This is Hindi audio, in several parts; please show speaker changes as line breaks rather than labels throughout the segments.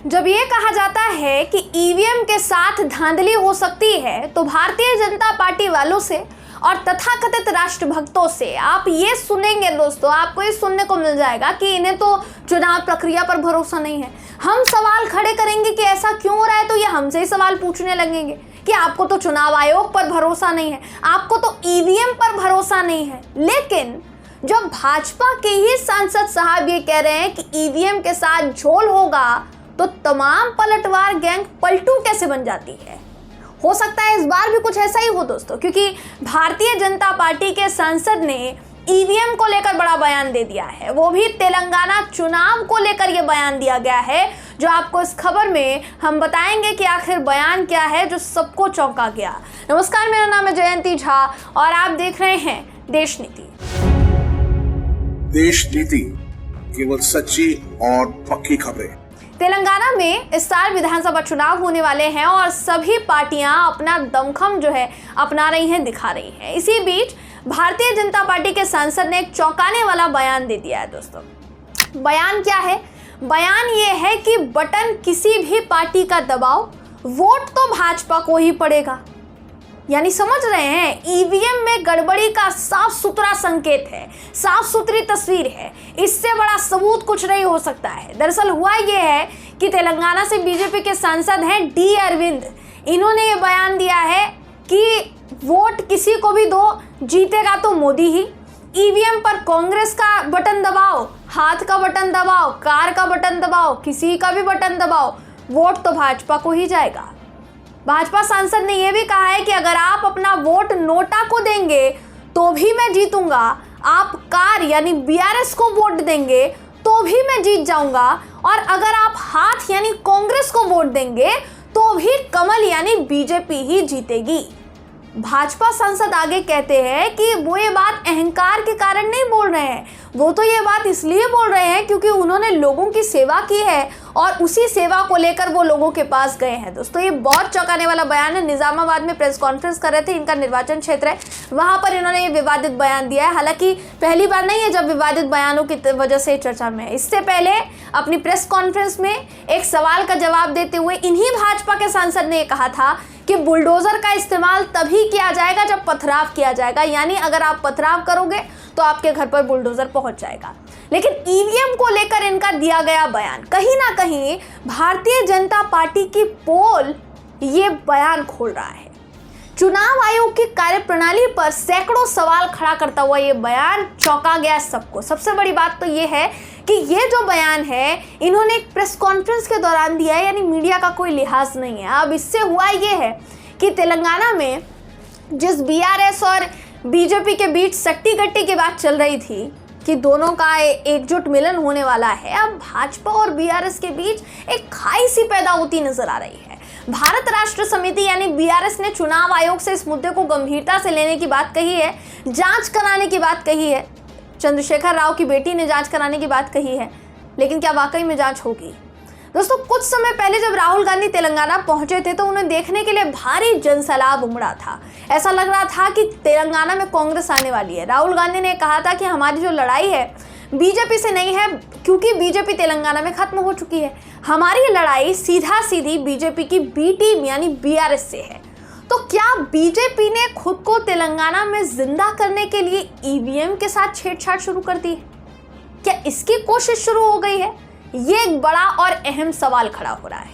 जब ये कहा जाता है कि ईवीएम के साथ धांधली हो सकती है तो भारतीय जनता पार्टी वालों से और तथाकथित राष्ट्रभक्तों से आप ये सुनेंगे दोस्तों, आपको ये सुनने को मिल जाएगा कि इन्हें तो चुनाव प्रक्रिया पर भरोसा नहीं है। हम सवाल खड़े करेंगे कि ऐसा क्यों हो रहा है तो ये हमसे ही सवाल पूछने लगेंगे कि आपको तो चुनाव आयोग पर भरोसा नहीं है, आपको तो ईवीएम पर भरोसा नहीं है। लेकिन जब भाजपा के ही सांसद साहब ये कह रहे हैं कि ईवीएम के साथ झोल होगा तो तमाम पलटवार गैंग पलटू कैसे बन जाती है। हो सकता है इस बार भी कुछ ऐसा ही हो दोस्तों, क्योंकि भारतीय जनता पार्टी के सांसद ने ईवीएम को लेकर बड़ा बयान दे दिया है, वो भी तेलंगाना चुनाव को लेकर ये बयान दिया गया है, जो आपको इस खबर में हम बताएंगे कि आखिर बयान क्या है जो सबको चौंका गया। नमस्कार, मेरा नाम है जयंती झा और आप देख रहे हैं देश नीति।
देश नीति, केवल सच्ची और पक्की खबरें।
तेलंगाना में इस साल विधानसभा चुनाव होने वाले हैं और सभी पार्टियां अपना दमखम जो है अपना रही हैं, दिखा रही हैं। इसी बीच भारतीय जनता पार्टी के सांसद ने एक चौंकाने वाला बयान दे दिया है दोस्तों। बयान क्या है? बयान ये है कि बटन किसी भी पार्टी का दबाओ, वोट तो भाजपा को ही पड़ेगा। यानी समझ रहे हैं, ईवीएम में गड़बड़ी का साफ सुथरा संकेत है, साफ सुथरी तस्वीर है। इससे बड़ा सबूत कुछ नहीं हो सकता है। दरअसल हुआ ये है कि तेलंगाना से बीजेपी के सांसद हैं डी अरविंद, इन्होंने ये बयान दिया है कि वोट किसी को भी दो, जीतेगा तो मोदी ही। ईवीएम पर कांग्रेस का बटन दबाओ, हाथ का बटन दबाओ, कार का बटन दबाओ, किसी का भी बटन दबाओ, वोट तो भाजपा को ही जाएगा। भाजपा सांसद ने यह भी कहा है कि अगर आप अपना वोट नोटा को देंगे तो भी मैं जीतूंगा, आप कार यानी बीआरएस को वोट देंगे तो भी मैं जीत जाऊंगा, और अगर आप हाथ यानी कांग्रेस को वोट देंगे तो भी कमल यानी बीजेपी ही जीतेगी। भाजपा सांसद आगे कहते हैं कि वो ये बात अहंकार के कारण नहीं बोल रहे हैं, वो तो ये बात इसलिए बोल रहे हैं क्योंकि उन्होंने लोगों की सेवा की है और उसी सेवा को लेकर वो लोगों के पास गए हैं। दोस्तों, ये बहुत चौंकाने वाला बयान है। निजामाबाद में प्रेस कॉन्फ्रेंस कर रहे थे, इनका निर्वाचन क्षेत्र है, वहां पर इन्होंने ये विवादित बयान दिया है। हालांकि पहली बार नहीं है जब विवादित बयानों की वजह से चर्चा में है। इससे पहले अपनी प्रेस कॉन्फ्रेंस में एक सवाल का जवाब देते हुए इन्हीं भाजपा के सांसद ने कहा था कि बुलडोजर का इस्तेमाल तभी किया जाएगा जब पथराव किया जाएगा, यानी अगर आप पथराव करोगे तो आपके घर पर बुलडोजर पहुंच जाएगा। लेकिन ईवीएम को लेकर इनका दिया गया बयान कहीं ना कहीं भारतीय जनता पार्टी की पोल ये बयान खोल रहा है। चुनाव आयोग की कार्यप्रणाली पर सैकड़ों सवाल खड़ा करता हुआ ये बयान चौंका गया सबको। सबसे बड़ी बात तो ये है कि ये जो बयान है इन्होंने एक प्रेस कॉन्फ्रेंस के दौरान दिया है, यानी मीडिया का कोई लिहाज नहीं है। अब इससे हुआ ये है कि तेलंगाना में जिस बीआरएस और बीजेपी के बीच सट्टी गट्टी की बात चल रही थी कि दोनों का एकजुट मिलन होने वाला है, अब भाजपा और बीआरएस के बीच एक खाई सी पैदा होती नजर आ रही है। भारत राष्ट्र समिति यानी बीआरएस ने चुनाव आयोग से इस मुद्दे को गंभीरता से लेने की बात कही है, जांच कराने की बात कही है। चंद्रशेखर राव की बेटी ने जांच कराने की बात कही है, लेकिन क्या वाकई में जांच होगी? दोस्तों, कुछ समय पहले जब राहुल गांधी तेलंगाना पहुंचे थे तो उन्हें देखने के लिए भारी जनसैलाब उमड़ा था। ऐसा लग रहा था कि तेलंगाना में कांग्रेस आने वाली है। राहुल गांधी ने कहा था कि हमारी जो लड़ाई है बीजेपी से नहीं है, क्योंकि बीजेपी तेलंगाना में खत्म हो चुकी है। हमारी लड़ाई सीधा सीधी बीजेपी की बी टीम यानी बीआरएस से है। तो क्या बीजेपी ने खुद को तेलंगाना में जिंदा करने के लिए ईवीएम के साथ छेड़छाड़ शुरू कर दी है? क्या इसकी कोशिश शुरू हो गई है? ये एक बड़ा और अहम सवाल खड़ा हो रहा है।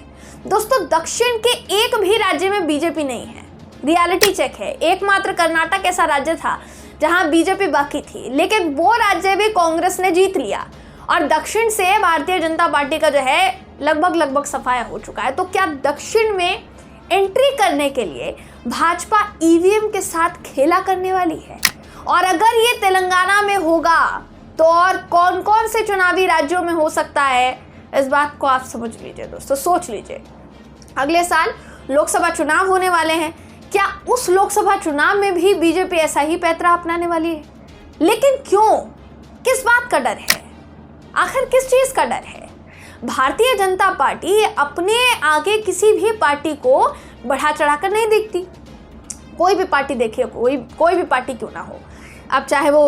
दोस्तों, दक्षिण के एक भी राज्य में बीजेपी नहीं है। रियलिटी चेक है, एकमात्र कर्नाटक ऐसा राज्य था जहां बीजेपी बाकी थी, लेकिन वो राज्य भी कांग्रेस ने जीत लिया और दक्षिण से भारतीय जनता पार्टी का जो है लगभग सफाया हो चुका है। तो क्या दक्षिण में एंट्री करने के लिए भाजपा ईवीएम के साथ खेला करने वाली है? और अगर ये तेलंगाना में होगा तो और कौन कौन से चुनावी राज्यों में हो सकता है, इस बात को आप समझ लीजिए दोस्तों, सोच लीजिए। अगले साल लोकसभा चुनाव होने वाले हैं, क्या उस लोकसभा चुनाव में भी बीजेपी ऐसा ही पैंतरा अपनाने वाली है? लेकिन क्यों? किस बात का डर है? आखिर किस चीज का डर है? भारतीय जनता पार्टी अपने आगे किसी भी पार्टी को बढ़ा चढ़ाकर नहीं देखती। कोई भी पार्टी देखिए, कोई भी पार्टी क्यों ना हो, अब चाहे वो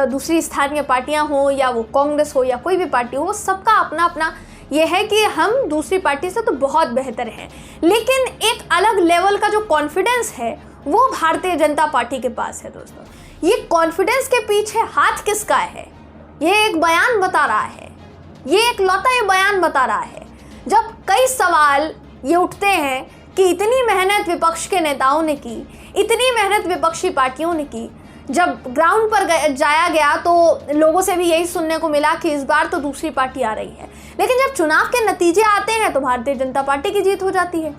दूसरी स्थानीय पार्टियां हो या वो कांग्रेस हो या कोई भी पार्टी हो, सबका अपना अपना ये है कि हम दूसरी पार्टी से तो बहुत बेहतर हैं, लेकिन एक अलग लेवल का जो कॉन्फिडेंस है वो भारतीय जनता पार्टी के पास है। दोस्तों, ये कॉन्फिडेंस के पीछे हाथ किसका है, ये एक बयान बता रहा है, ये एक लौता ये बयान बता रहा है। जब कई सवाल ये उठते हैं कि इतनी मेहनत विपक्ष के नेताओं ने की, इतनी मेहनत विपक्षी पार्टियों ने की, जब ग्राउंड पर जाया गया तो लोगों से भी यही सुनने को मिला कि इस बार तो दूसरी पार्टी आ रही है, लेकिन जब चुनाव के नतीजे आते हैं तो भारतीय जनता पार्टी की जीत हो जाती है।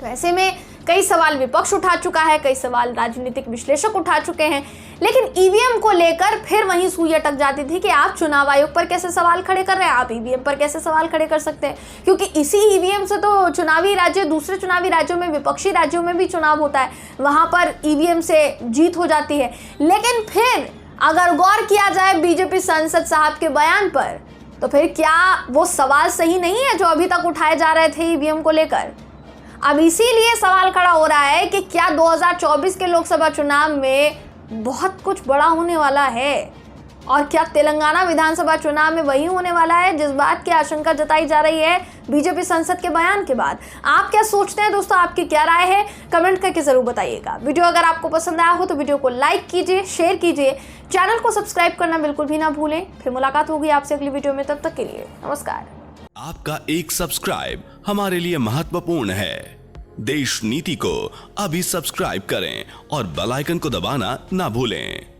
तो ऐसे में कई सवाल विपक्ष उठा चुका है, कई सवाल राजनीतिक विश्लेषक उठा चुके हैं, लेकिन ईवीएम को लेकर फिर वहीं सुई अटक जाती थी कि आप चुनाव आयोग पर कैसे सवाल खड़े कर रहे हैं, आप ईवीएम पर कैसे सवाल खड़े कर सकते हैं, क्योंकि इसी ईवीएम से तो चुनावी राज्य, दूसरे चुनावी राज्यों में, विपक्षी राज्यों में भी चुनाव होता है, वहां पर ईवीएम से जीत हो जाती है। लेकिन फिर अगर गौर किया जाए बीजेपी सांसद साहब के बयान पर, तो फिर क्या वो सवाल सही नहीं है जो अभी तक उठाए जा रहे थे ईवीएम को लेकर? अब इसीलिए सवाल खड़ा हो रहा है कि क्या 2024 के लोकसभा चुनाव में बहुत कुछ बड़ा होने वाला है, और क्या तेलंगाना विधानसभा चुनाव में वही होने वाला है जिस बात की आशंका जताई जा रही है बीजेपी सांसद के बयान के बाद? आप क्या सोचते हैं दोस्तों, आपकी क्या राय है, कमेंट करके जरूर बताइएगा। वीडियो अगर आपको पसंद आया हो तो वीडियो को लाइक कीजिए, शेयर कीजिए, चैनल को सब्सक्राइब करना बिल्कुल भी ना भूलें। फिर मुलाकात होगी आपसे अगली वीडियो में, तब तक के लिए नमस्कार।
आपका एक सब्सक्राइब हमारे लिए महत्वपूर्ण है। देश नीति को अभी सब्सक्राइब करें और बेल आइकन को दबाना ना भूलें।